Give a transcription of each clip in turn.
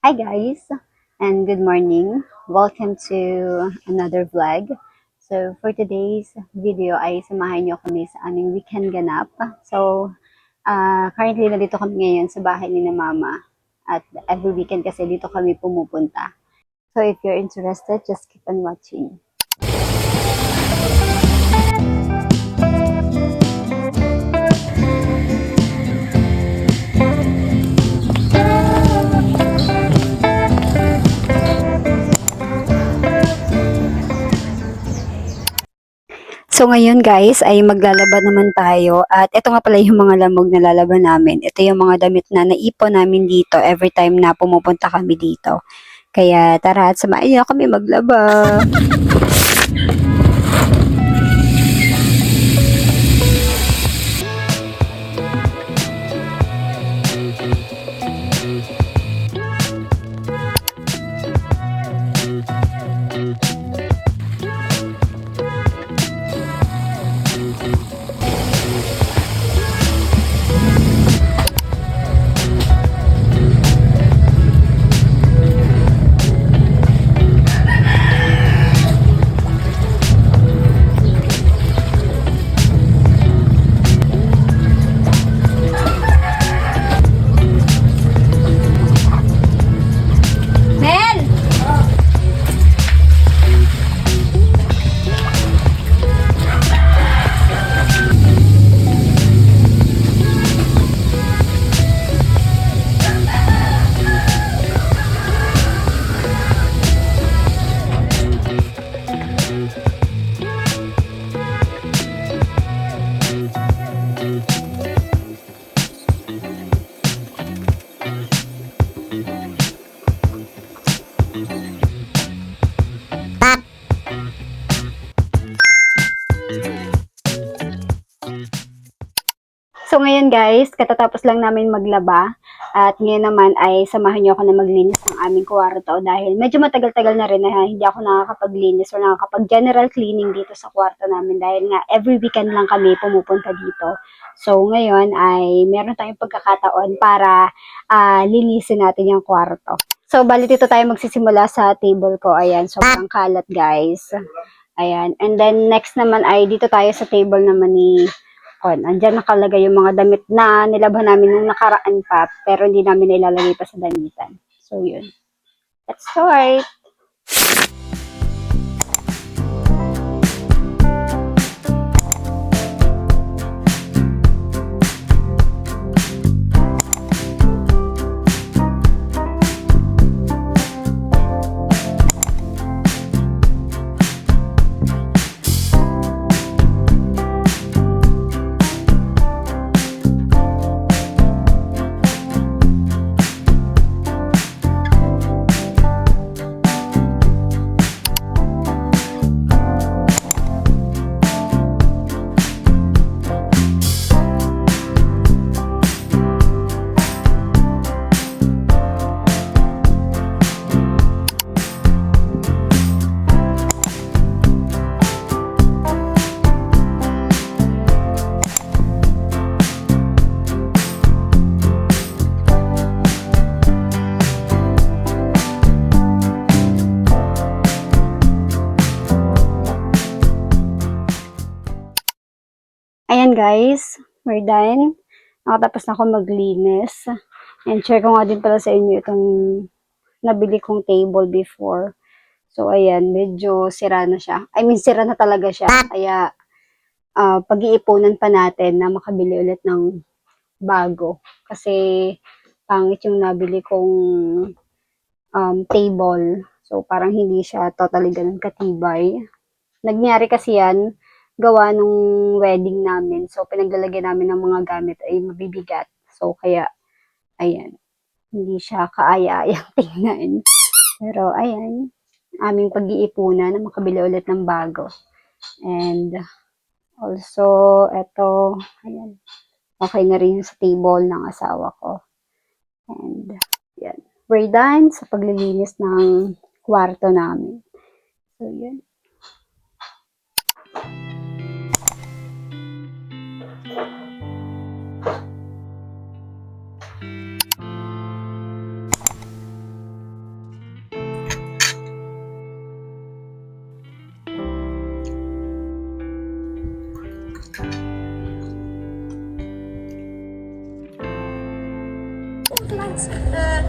Hi guys, and good morning. Welcome to another vlog. So for today's video ay samahan niyo kami sa aming weekend ganap. So currently nandito kami ngayon sa bahay ni na Mama. At every weekend kasi dito kami pumupunta. So if you're interested, just keep on watching. So ngayon guys ay maglalaba naman tayo at ito nga pala yung mga lamog na lalaban namin. Ito yung mga damit na naipon namin dito every time na pumupunta kami dito. Kaya tara at samahan niyo kami maglaba. So ngayon guys, katatapos lang namin maglaba at ngayon naman ay samahan niyo ako na maglinis ng aming kwarto dahil medyo matagal-tagal na rin na hindi ako nakakapaglinis o nakakapag-general cleaning dito sa kwarto namin dahil nga every weekend lang kami pumupunta dito. So ngayon ay meron tayong pagkakataon para linisin natin yung kwarto. So bali dito tayo magsisimula sa table ko. Ayan, sobrang kalat guys. Ayan, and then next naman ay dito tayo sa table naman ni andyan nakalagay yung mga damit na nilabhan namin nung nakaraan pa, pero hindi namin ilalagay pa sa damitan. So, yun. Let's start! Ayan guys, we're done. Nakatapos na ako maglinis. And share ko nga din pala sa inyo itong nabili kong table before. So ayan, medyo sira na siya. I mean, sira na talaga siya. Kaya pag-iipunan pa natin na makabili ulit ng bago. Kasi pangit yung nabili kong table. So parang hindi siya totally ganun katibay. Nagyari kasi yan, gawa nung wedding namin. So, pinaglalagyan namin ng mga gamit ay mabibigat. So, kaya, ayan, hindi siya kaaya-ayang tingnan. Pero, ayan, aming pag-iipunan na makabili ulit ng bago. And, also, eto, ayan, okay na rin sa table ng asawa ko. And, yan, we're done sa paglilinis ng kwarto namin. So, yan. That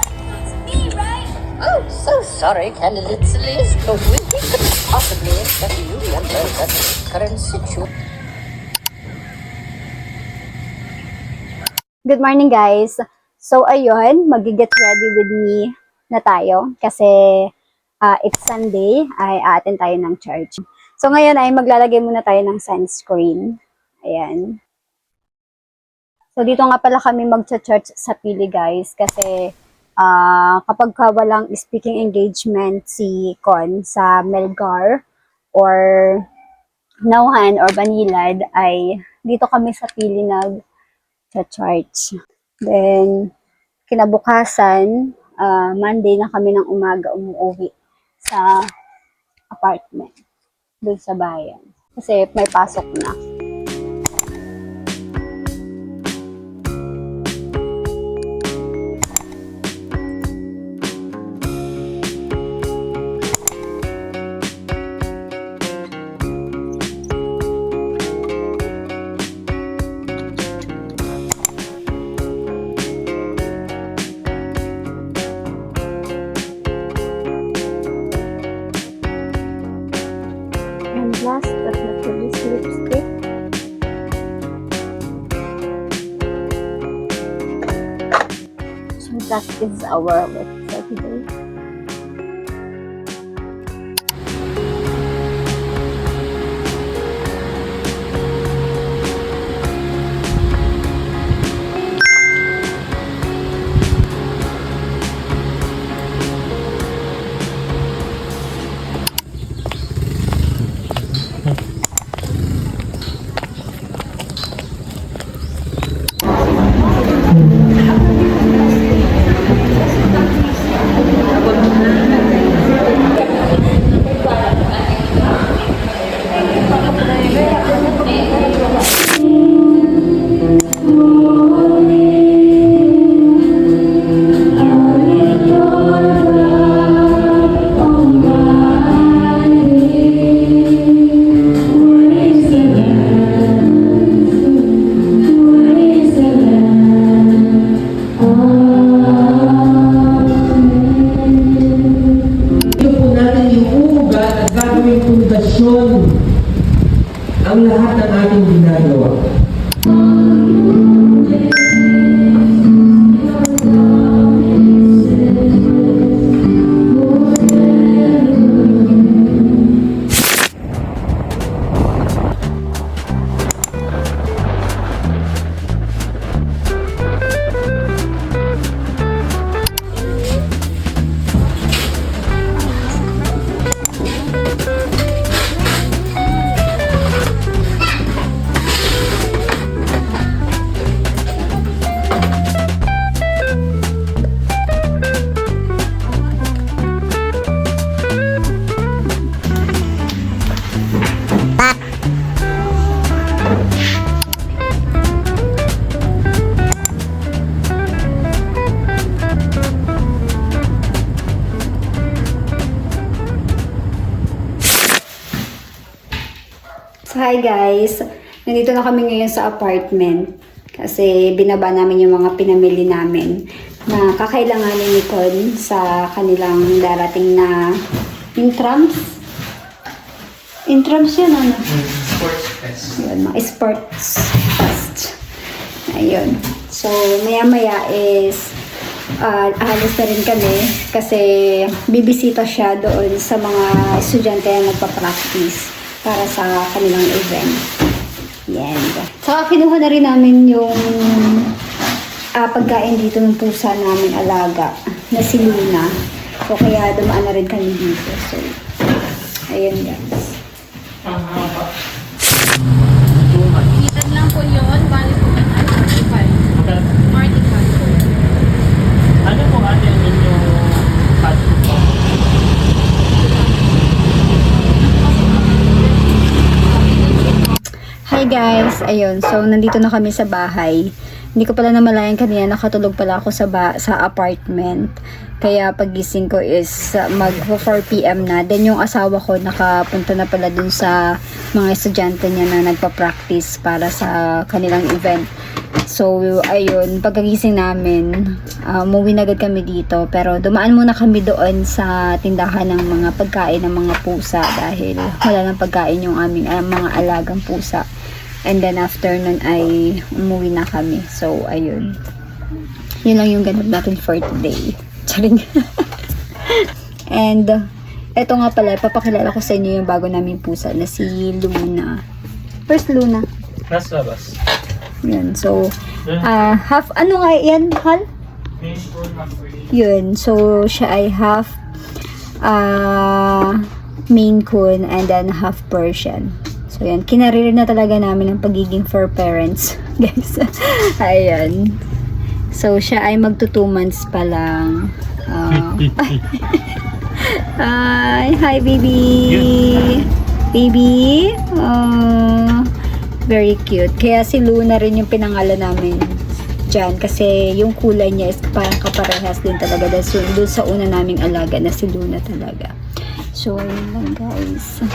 includes me, right? Oh, so sorry, candidate list, but we couldn't possibly expect you under the current situation. Good morning, guys. So, ayun, mag-get ready with me na tayo kasi it's Sunday, ay aaten tayo ng church. So, ngayon ay maglalagay muna tayo ng sunscreen. Ayan. So, dito nga pala kami magcha-church sa Pili, guys, kasi kapag walang speaking engagement si Con sa Melgar or Nauhan or Banilad, ay dito kami sa Pili nag-church. Then, kinabukasan, Monday na kami ng umaga umuwi sa apartment doon sa bayan. Kasi may pasok na. And last but not the least, lipstick. So that is our look for today. Ang lahat ng ating ginagawa. So, hi guys! Nandito na kami ngayon sa apartment kasi binaba namin yung mga pinamili namin na kakailanganin ni Con sa kanilang darating na intrams. Intrams yun, ano? Sports fest. Yun, mga sports fest. Ayun. So, maya-maya is ahalis na rin kami kasi bibisita siya doon sa mga estudyante na nagpa-practice para sa kanilang event. Yan. Saka kinuha na rin namin yung pagkain dito ng pusa namin alaga na si Luna. So kaya dumaan na rin kami dito. So, ayan guys. Itan lang po yun, bali po na 45. 45. Ano po ate ang inyong fast food? Hi guys! Ayun, so nandito na kami sa bahay. Hindi ko pala namalayan kanina, nakatulog pala ako sa apartment. Kaya pagising ko is mag 4 PM na. Then yung asawa ko nakapunta na pala dun sa mga estudyante niya na nagpa-practice para sa kanilang event. So, ayun, pagkagising namin, umuwi na agad kami dito. Pero dumaan muna kami doon sa tindahan ng mga pagkain ng mga pusa dahil wala nang pagkain yung aming mga alagang pusa. And then after nun ay umuwi na kami. So, ayun. Yun lang yung ganap natin for today. Charing. And, eto nga pala, papakilala ko sa inyo yung bago naming pusa na si Luna. Where's Luna? Nasa labas. Yun, so, half, ano nga yan, Hal? Yun, so, siya ay half Maine Coon and then half Persian. So, yan, kinariri na talaga namin ang pagiging fur parents, guys. Ayan. So, siya ay magto 2 months pa lang. Hi, baby! Baby! Very cute. Kaya si Luna rin yung pinangalan namin dyan. Kasi yung kulay niya is parang kaparehas din talaga. Dahil doon sa una naming alaga na si Luna talaga. So, ayun lang guys.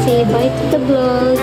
Say bye to the vlog.